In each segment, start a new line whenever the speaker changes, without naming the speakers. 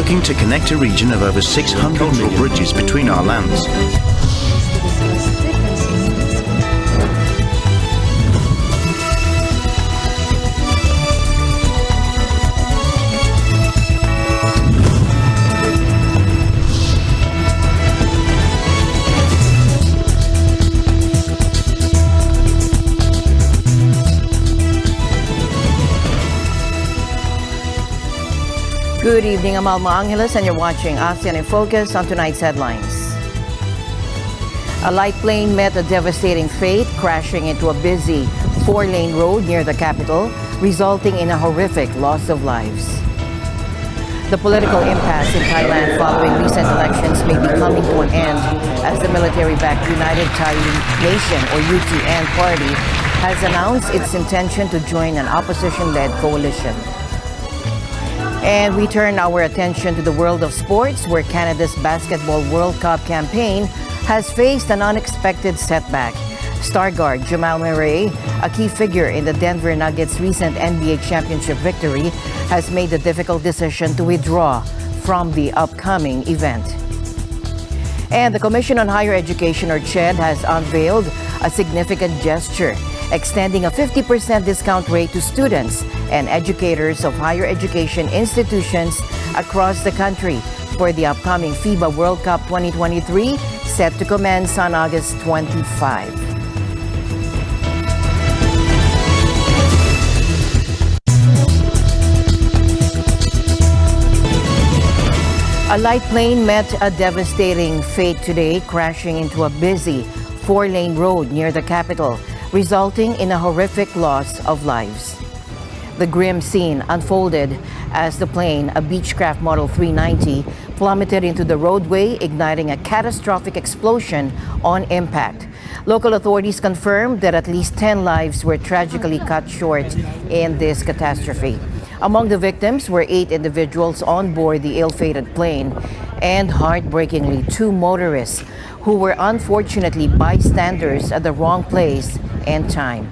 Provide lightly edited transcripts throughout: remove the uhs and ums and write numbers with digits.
looking to connect a region of over 600 cultural bridges between our lands.
Good evening, I'm Alma Angeles and you're watching ASEAN in Focus on tonight's headlines. A light plane met a devastating fate, crashing into a busy four-lane road near the capital, resulting in a horrific loss of lives. The political impasse in Thailand following recent elections may be coming to an end as the military-backed United Thai Nation, or UTN party, has announced its intention to join an opposition-led coalition. And we turn our attention to the world of sports, where Canada's Basketball World Cup campaign has faced an unexpected setback. Star guard Jamal Murray, a key figure in the Denver Nuggets' recent NBA championship victory, has made the difficult decision to withdraw from the upcoming event. And the Commission on Higher Education, or CHED, has unveiled a significant gesture, extending a 50% discount rate to students and educators of higher education institutions across the country for the upcoming FIBA World Cup 2023, set to commence on August 25. A light plane met a devastating fate today, crashing into a busy four-lane road near the capital, resulting in a horrific loss of lives. The grim scene unfolded as the plane, a Beechcraft Model 390, plummeted into the roadway, igniting a catastrophic explosion on impact. Local authorities confirmed that at least 10 lives were tragically cut short in this catastrophe. Among the victims were 8 individuals on board the ill-fated plane, and heartbreakingly 2 motorists who were unfortunately bystanders at the wrong place and time.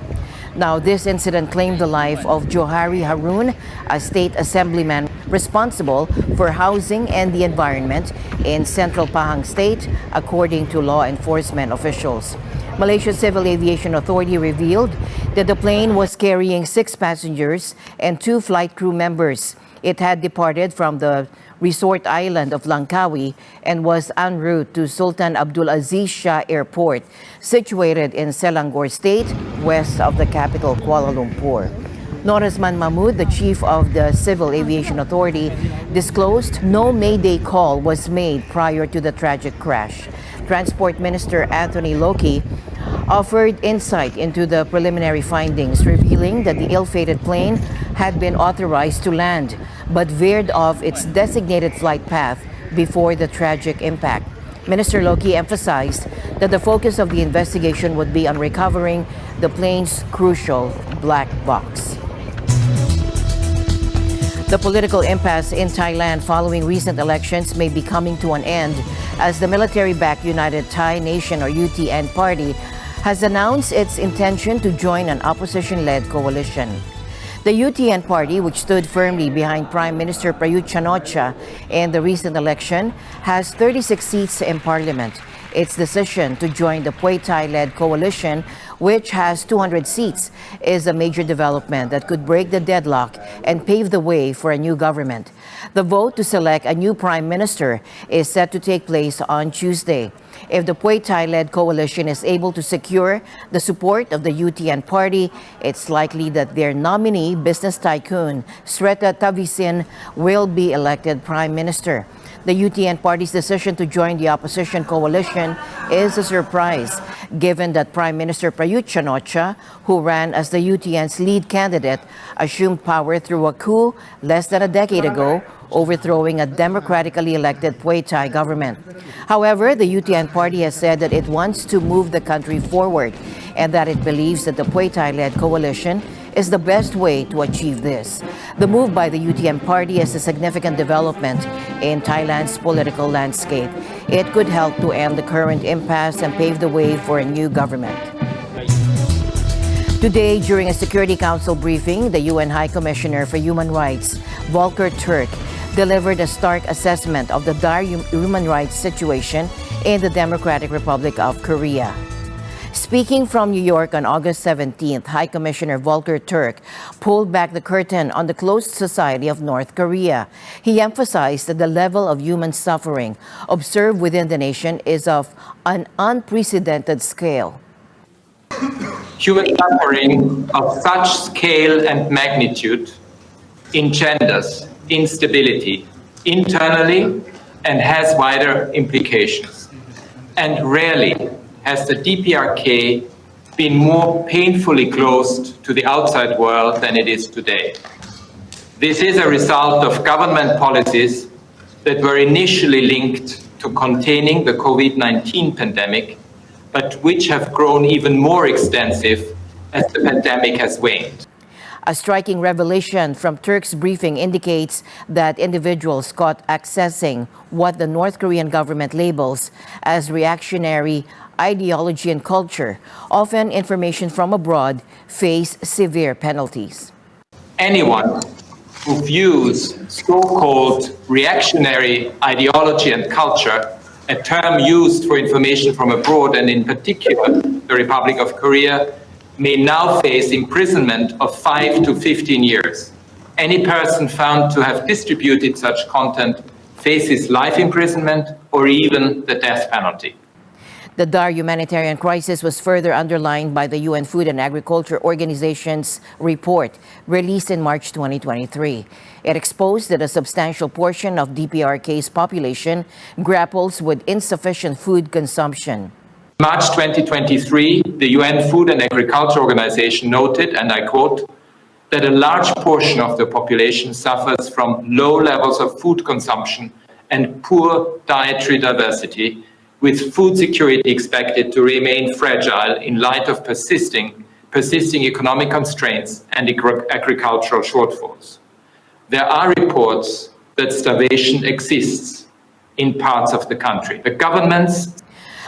Now, this incident claimed the life of Johari Haroon, a state assemblyman responsible for housing and the environment in Central Pahang State, according to law enforcement officials. Malaysia's Civil Aviation Authority revealed that the plane was carrying 6 passengers and 2 flight crew members. It had departed from the resort island of Langkawi and was en route to Sultan Abdul Aziz Shah Airport, situated in Selangor State, west of the capital, Kuala Lumpur. Norazman Mahmood, the chief of the Civil Aviation Authority, disclosed no Mayday call was made prior to the tragic crash. Transport Minister Anthony Loki offered insight into the preliminary findings, revealing that the ill-fated plane had been authorized to land, but veered off its designated flight path before the tragic impact. Minister Loki emphasized that the focus of the investigation would be on recovering the plane's crucial black box. The political impasse in Thailand following recent elections may be coming to an end as the military-backed United Thai Nation, or UTN party, has announced its intention to join an opposition-led coalition. The UTN party, which stood firmly behind Prime Minister Prayut Chan-o-cha in the recent election, has 36 seats in parliament. Its decision to join the Pheu Thai-led coalition, which has 200 seats, is a major development that could break the deadlock and pave the way for a new government. The vote to select a new prime minister is set to take place on Tuesday. If the Pheu Thai-led coalition is able to secure the support of the UTN party, it's likely that their nominee, business tycoon Srettha Thavisin, will be elected prime minister. The UTN party's decision to join the opposition coalition is a surprise, given that Prime Minister Prayut Chan-o-cha, who ran as the UTN's lead candidate, assumed power through a coup less than a decade ago, overthrowing a democratically elected Pheu Thai government. However, the UTN party has said that it wants to move the country forward and that it believes that the Pheu Thai-led coalition is the best way to achieve this. The move by the UTM party is a significant development in Thailand's political landscape. It could help to end the current impasse and pave the way for a new government. Today, during a Security Council briefing, the UN High Commissioner for Human Rights, Volker Turk, delivered a stark assessment of the dire human rights situation in the Democratic Republic of Korea. Speaking from New York on August 17th, High Commissioner Volker Turk pulled back the curtain on the closed society of North Korea. He emphasized that the level of human suffering observed within the nation is of an unprecedented scale.
Human suffering of such scale and magnitude engenders instability internally and has wider implications. And rarely has the DPRK been more painfully closed to the outside world than it is today. This is a result of government policies that were initially linked to containing the COVID-19 pandemic, but which have grown even more extensive as the pandemic has waned.
A striking revelation from Turk's briefing indicates that individuals caught accessing what the North Korean government labels as reactionary ideology and culture, often information from abroad, face severe penalties.
Anyone who views so-called reactionary ideology and culture, a term used for information from abroad and in particular the Republic of Korea, may now face imprisonment of 5 to 15 years. Any person found to have distributed such content faces life imprisonment or even the death penalty.
The dire humanitarian crisis was further underlined by the UN Food and Agriculture Organization's report released in March 2023. It exposed that a substantial portion of DPRK's population grapples with insufficient food consumption.
March 2023, the UN Food and Agriculture Organization noted, and I quote, that a large portion of the population suffers from low levels of food consumption and poor dietary diversity, with food security expected to remain fragile in light of persisting economic constraints and agricultural shortfalls. There are reports that starvation exists in parts of the country. The governments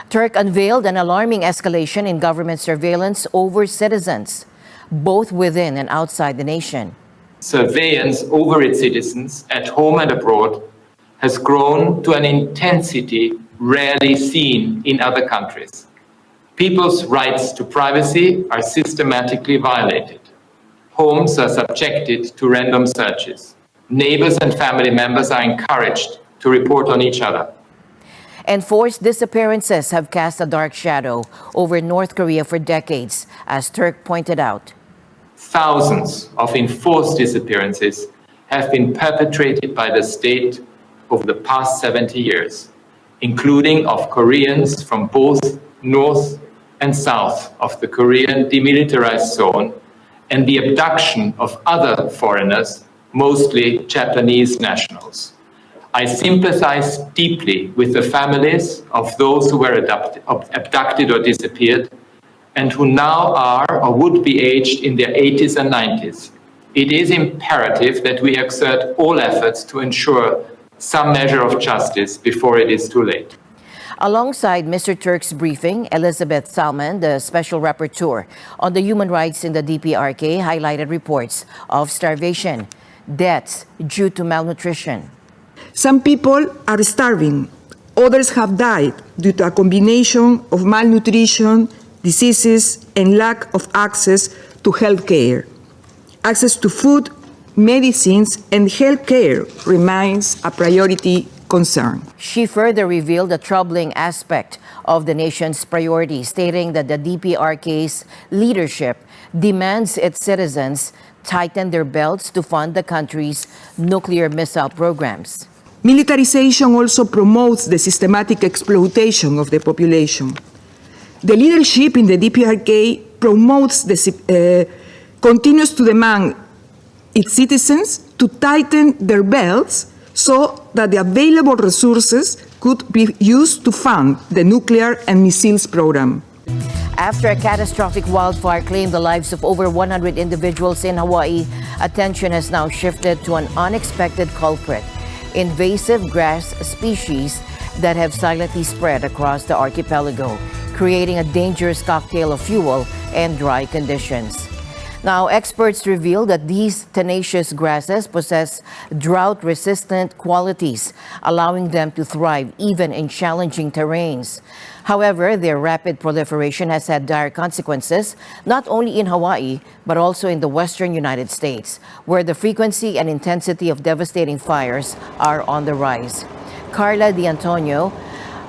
Turk unveiled an alarming escalation in government surveillance over citizens, both within and outside the nation.
Surveillance over its citizens at home and abroad has grown to an intensity rarely seen in other countries. People's rights to privacy are systematically violated. Homes are subjected to random searches. Neighbors and family members are encouraged to report on each other.
Enforced disappearances have cast a dark shadow over North Korea for decades, as Turk pointed out.
Thousands of enforced disappearances have been perpetrated by the state over the past 70 years, including of Koreans from both north and south of the Korean demilitarized zone, and the abduction of other foreigners, mostly Japanese nationals. I sympathize deeply with the families of those who were abducted or disappeared, and who now are or would be aged in their 80s and 90s. It is imperative that we exert all efforts to ensure some measure of justice before it is too late.
Alongside Mr. Turk's briefing, Elizabeth Salman, the Special Rapporteur on the Human Rights in the DPRK, highlighted reports of starvation, deaths due to malnutrition.
Some people are starving. Others have died due to a combination of malnutrition, diseases, and lack of access to health care. Access to food, medicines, and health care remains a priority concern.
She further revealed a troubling aspect of the nation's priorities, stating that the DPRK's leadership demands its citizens tighten their belts to fund the country's nuclear missile programs.
Militarization also promotes the systematic exploitation of the population. The leadership in the DPRK continues to demand its citizens to tighten their belts so that the available resources could be used to fund the nuclear and missiles program.
After a catastrophic wildfire claimed the lives of over 100 individuals in Hawaii, attention has now shifted to an unexpected culprit: invasive grass species that have silently spread across the archipelago, creating a dangerous cocktail of fuel and dry conditions. Now, experts reveal that these tenacious grasses possess drought-resistant qualities, allowing them to thrive even in challenging terrains. However, their rapid proliferation has had dire consequences, not only in Hawaii, but also in the western United States, where the frequency and intensity of devastating fires are on the rise. Carla D'Antonio,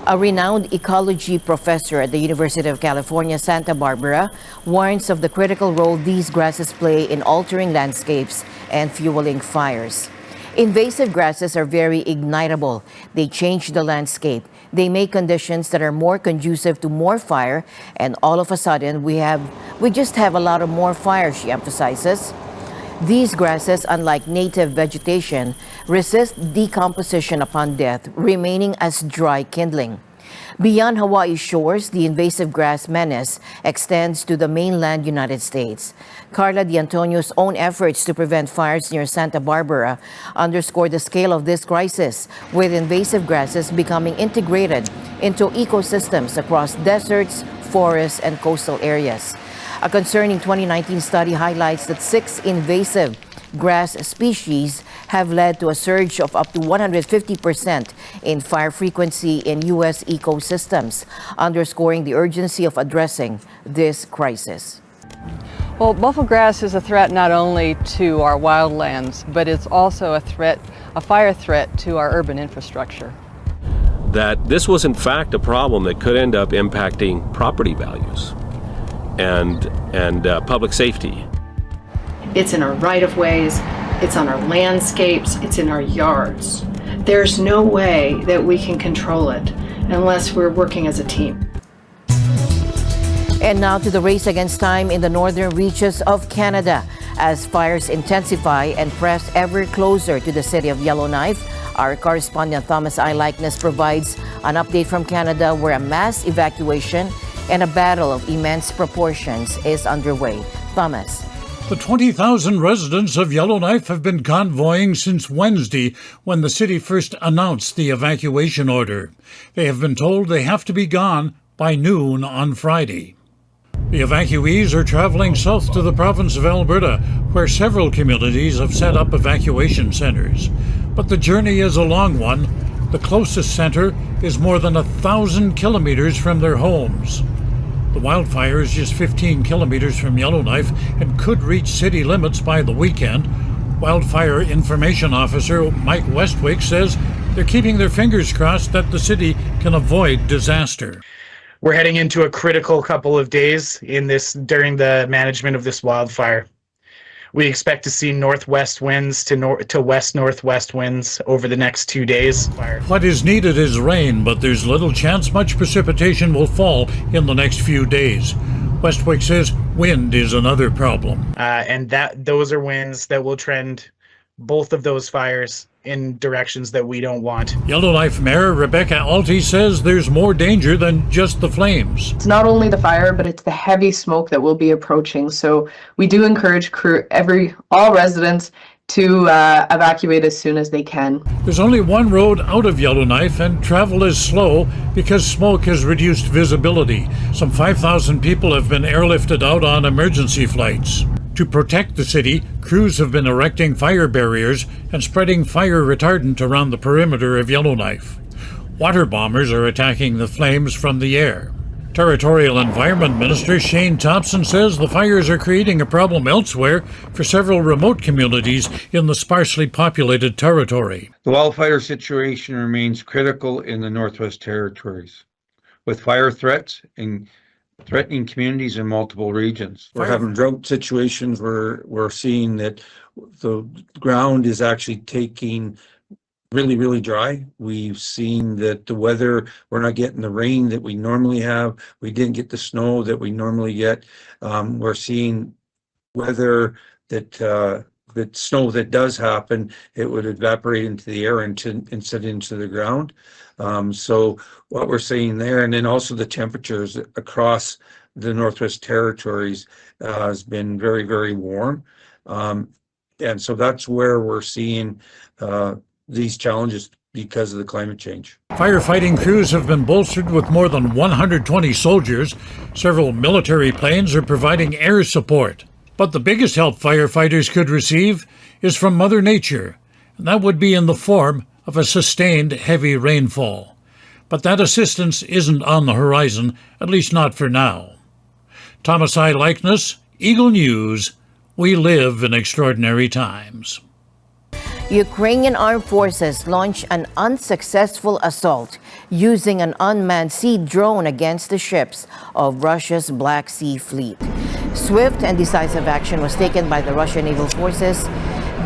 a renowned ecology professor at the University of California, Santa Barbara, warns of the critical role these grasses play in altering landscapes and fueling fires. Invasive grasses are very ignitable. They change the landscape. They make conditions that are more conducive to more fire, and all of a sudden we just have a lot of more fire, she emphasizes. These grasses, unlike native vegetation, resist decomposition upon death, remaining as dry kindling. Beyond Hawaii's shores, the invasive grass menace extends to the mainland United States. Carla D'Antonio's own efforts to prevent fires near Santa Barbara underscore the scale of this crisis, with invasive grasses becoming integrated into ecosystems across deserts, forests, and coastal areas. A concerning 2019 study highlights that 6 invasive grass species have led to a surge of up to 150% in fire frequency in U.S. ecosystems, underscoring the urgency of addressing this crisis.
Well, buffalo grass is a threat not only to our wildlands, but it's also a fire threat to our urban infrastructure.
That this was in fact a problem that could end up impacting property values and public safety.
It's in our right-of-ways, it's on our landscapes, it's in our yards. There's no way that we can control it unless we're working as a team.
And now to the race against time in the northern reaches of Canada. As fires intensify and press ever closer to the city of Yellowknife, our correspondent Thomas I. Likeness provides an update from Canada, where a mass evacuation and a battle of immense proportions is underway. Thomas.
The 20,000 residents of Yellowknife have been convoying since Wednesday, when the city first announced the evacuation order. They have been told they have to be gone by noon on Friday. The evacuees are traveling south to the province of Alberta, where several communities have set up evacuation centers. But the journey is a long one. The closest center is more than 1,000 kilometers from their homes. The wildfire is just 15 kilometers from Yellowknife and could reach city limits by the weekend. Wildfire Information Officer Mike Westwick says they're keeping their fingers crossed that the city can avoid disaster.
We're heading into a critical couple of days during the management of this wildfire. We expect to see northwest winds to west-northwest winds over the next 2 days.
What is needed is rain, but there's little chance much precipitation will fall in the next few days. Westwick says wind is another problem.
And those are winds that will trend both of those fires in directions that we don't want.
Yellowknife Mayor Rebecca Alty says there's more danger than just the flames.
It's not only the fire, but it's the heavy smoke that will be approaching. So we do encourage all residents to evacuate as soon as they can.
There's only one road out of Yellowknife, and travel is slow because smoke has reduced visibility. Some 5,000 people have been airlifted out on emergency flights. To protect the city, crews have been erecting fire barriers and spreading fire retardant around the perimeter of Yellowknife. Water bombers are attacking the flames from the air. Territorial Environment Minister Shane Thompson says the fires are creating a problem elsewhere for several remote communities in the sparsely populated territory.
The wildfire situation remains critical in the Northwest Territories, with fire threats and threatening communities in multiple regions.
We're having drought situations where we're seeing that the ground is actually taking really dry. We've seen that the weather, we're not getting the rain that we normally have. We didn't get the snow that we normally get. We're seeing weather that snow that does happen, it would evaporate into the air instead into the ground. So what we're seeing there, and then also the temperatures across the Northwest Territories has been very warm. And so that's where we're seeing these challenges because of the climate change.
Firefighting crews have been bolstered with more than 120 soldiers. Several military planes are providing air support. But the biggest help firefighters could receive is from Mother Nature, and that would be in the form of a sustained heavy rainfall. But that assistance isn't on the horizon, at least not for now. Thomas I. Likeness, Eagle News. We live in extraordinary times.
Ukrainian armed forces launched an unsuccessful assault using an unmanned sea drone against the ships of Russia's Black Sea Fleet. Swift and decisive action was taken by the Russian naval forces.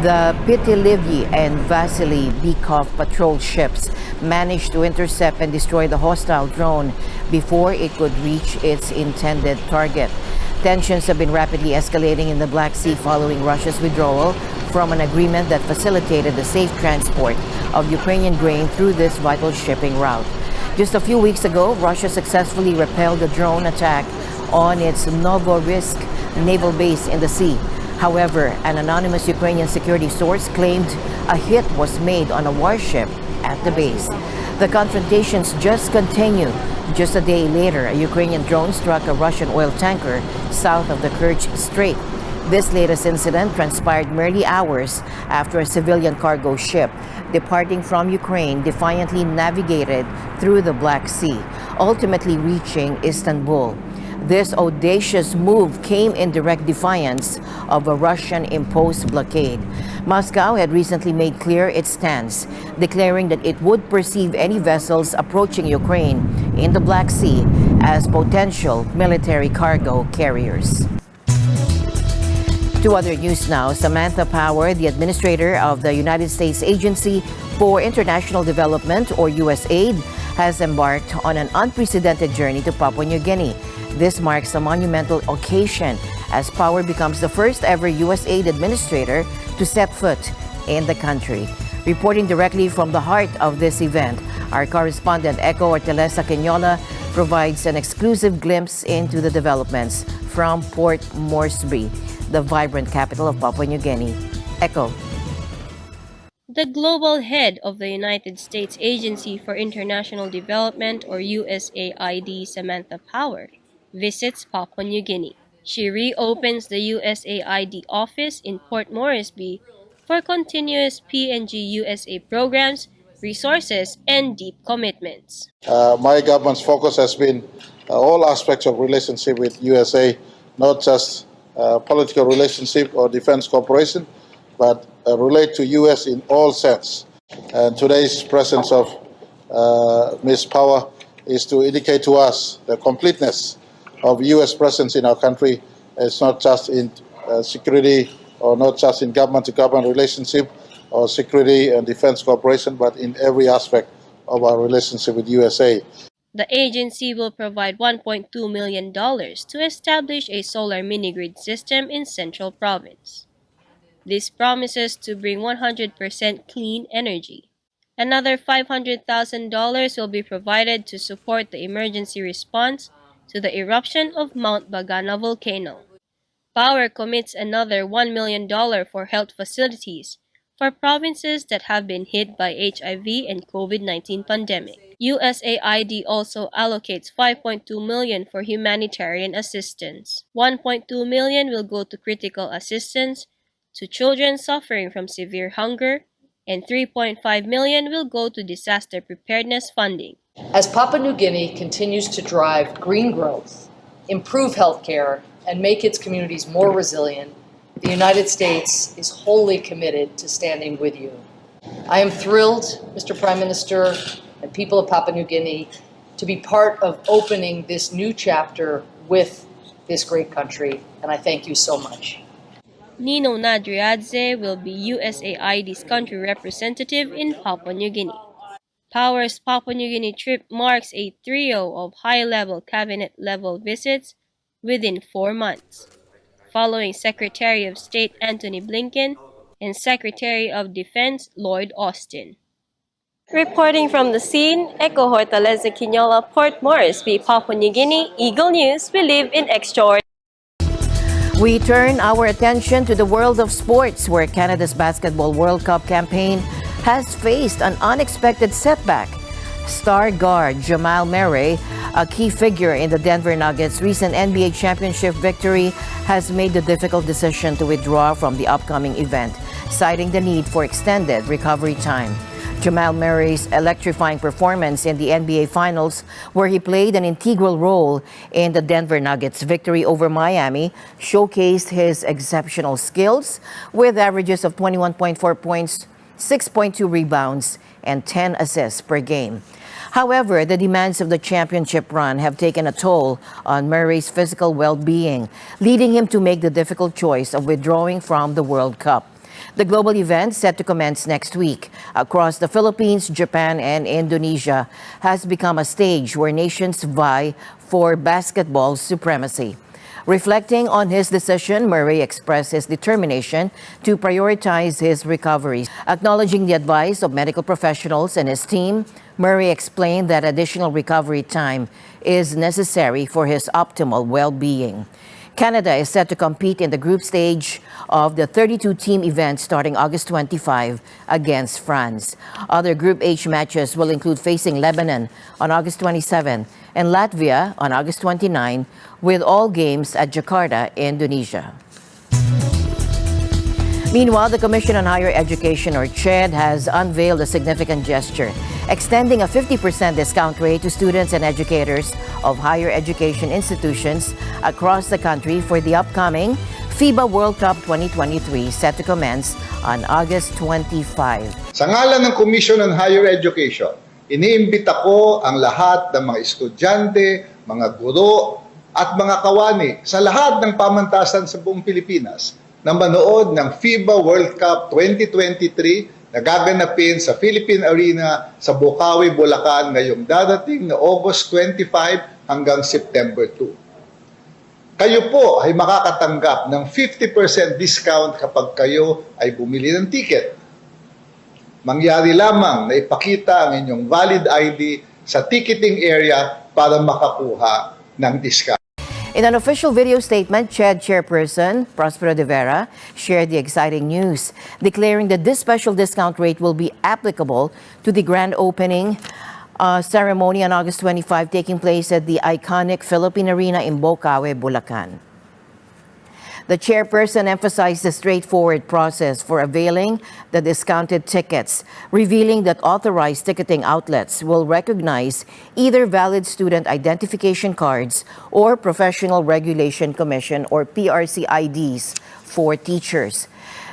The Pitilivyi and Vasily Bykov patrol ships managed to intercept and destroy the hostile drone before it could reach its intended target. Tensions have been rapidly escalating in the Black Sea following Russia's withdrawal from an agreement that facilitated the safe transport of Ukrainian grain through this vital shipping route. Just a few weeks ago, Russia successfully repelled a drone attack on its Novorossiysk naval base in the sea. However, an anonymous Ukrainian security source claimed a hit was made on a warship at the base. The confrontations just continue. Just a day later, a Ukrainian drone struck a Russian oil tanker south of the Kerch Strait. This latest incident transpired merely hours after a civilian cargo ship departing from Ukraine defiantly navigated through the Black Sea, ultimately reaching Istanbul. This audacious move came in direct defiance of a Russian-imposed blockade. Moscow had recently made clear its stance, declaring that it would perceive any vessels approaching Ukraine in the Black Sea as potential military cargo carriers. To other news now, Samantha Power, the administrator of the United States Agency for International Development, or USAID, has embarked on an unprecedented journey to Papua New Guinea. This marks a monumental occasion as Power becomes the first ever USAID administrator to set foot in the country. Reporting directly from the heart of this event, our correspondent Echo Ortelesa Quinola provides an exclusive glimpse into the developments from Port Moresby, the vibrant capital of Papua New Guinea. Echo.
The global head of the United States Agency for International Development, or USAID, Samantha Power, visits Papua New Guinea. She reopens the USAID office in Port Moresby for continuous PNG USA programs, resources, and deep commitments.
My government's focus has been all aspects of relationship with USA, not just political relationship or defense cooperation, but relate to US in all sense. And today's presence of Ms. Power is to indicate to us the completeness of US presence in our country. It's not just in security or not just in government-to-government relationship or security and defense cooperation, but in every aspect of our relationship with USA.
The agency will provide $1.2 million to establish a solar mini-grid system in Central Province. This promises to bring 100% clean energy. Another $500,000 will be provided to support the emergency response to the eruption of Mount Bagana volcano. Power commits another $1 million for health facilities for provinces that have been hit by HIV and COVID-19 pandemic. USAID also allocates $5.2 million for humanitarian assistance. $1.2 million will go to critical assistance to children suffering from severe hunger, and $3.5 million will go to disaster preparedness funding.
As Papua New Guinea continues to drive green growth, improve healthcare, and make its communities more resilient, the United States is wholly committed to standing with you. I am thrilled, Mr. Prime Minister and people of Papua New Guinea, to be part of opening this new chapter with this great country, and I thank you so much.
Nino Nadriadze will be USAID's country representative in Papua New Guinea. Power's Papua New Guinea trip marks a trio of high-level cabinet-level visits within 4 months, following Secretary of State Antony Blinken and Secretary of Defense Lloyd Austin. Reporting from the scene, Echo Hortaleza Quinola, Port Moresby, Papua New Guinea, Eagle News. We live in extraordinary.
We turn our attention to the world of sports, where Canada's Basketball World Cup campaign has faced an unexpected setback. Star guard Jamal Murray A key figure in the Denver Nuggets' recent NBA championship victory has made the difficult decision to withdraw from the upcoming event, citing the need for extended recovery time. Jamal Murray's electrifying performance in the NBA Finals, where he played an integral role in the Denver Nuggets' victory over Miami, showcased his exceptional skills with averages of 21.4 points, 6.2 rebounds, and 10 assists per game. However, the demands of the championship run have taken a toll on Murray's physical well-being, leading him to make the difficult choice of withdrawing from the World Cup. The global event, set to commence next week across the Philippines, Japan, and Indonesia, has become a stage where nations vie for basketball supremacy. Reflecting on his decision, Murray expressed his determination to prioritize his recovery. Acknowledging the advice of medical professionals and his team, Murray explained that additional recovery time is necessary for his optimal well-being. Canada is set to compete in the group stage of the 32-team event starting August 25 against France. Other Group H matches will include facing Lebanon on August 27 and Latvia on August 29, with all games at Jakarta, Indonesia. Meanwhile, the Commission on Higher Education, or CHED, has unveiled a significant gesture, extending a 50% discount rate to students and educators of higher education institutions across the country for the upcoming FIBA World Cup 2023, set to commence on August 25.
Sa ngalan ng Commission on Higher Education, iniimbita ko ang lahat ng mga estudyante, mga guro, at mga kawani sa lahat ng pamantasan sa buong Pilipinas na manood ng FIBA World Cup 2023 na gaganapin sa Philippine Arena sa Bukawi, Bulacan ngayong darating na August 25 hanggang September 2. Kayo po ay makakatanggap ng 50% discount kapag kayo ay bumili ng ticket. Mangyari lamang na ipakita ang inyong valid ID sa ticketing area para makakuha ng discount.
In an official video statement, CHED Chairperson Prospero de Vera shared the exciting news, declaring that this special discount rate will be applicable to the grand opening ceremony on August 25, taking place at the iconic Philippine Arena in Bukawi, Bulacan. The chairperson emphasized the straightforward process for availing the discounted tickets, revealing that authorized ticketing outlets will recognize either valid student identification cards or Professional Regulation Commission or PRC IDs for teachers.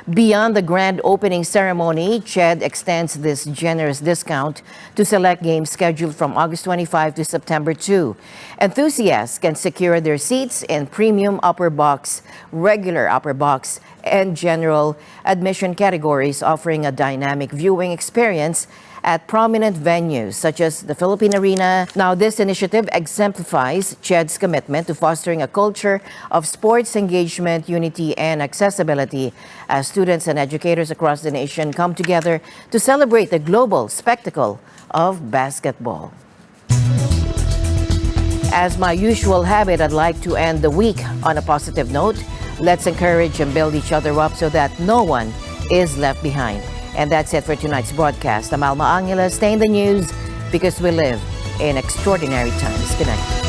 Beyond the grand opening ceremony, CHED extends this generous discount to select games scheduled from August 25 to September 2. Enthusiasts can secure their seats in premium upper box, regular upper box, and general admission categories, offering a dynamic viewing experience at prominent venues such as the Philippine Arena. Now, this initiative exemplifies CHED's commitment to fostering a culture of sports engagement, unity, and accessibility as students and educators across the nation come together to celebrate the global spectacle of basketball. As my usual habit, I'd like to end the week on a positive note. Let's encourage and build each other up so that no one is left behind. And that's it for tonight's broadcast. I'm Alma Angela. Stay in the news because we live in extraordinary times. Good night.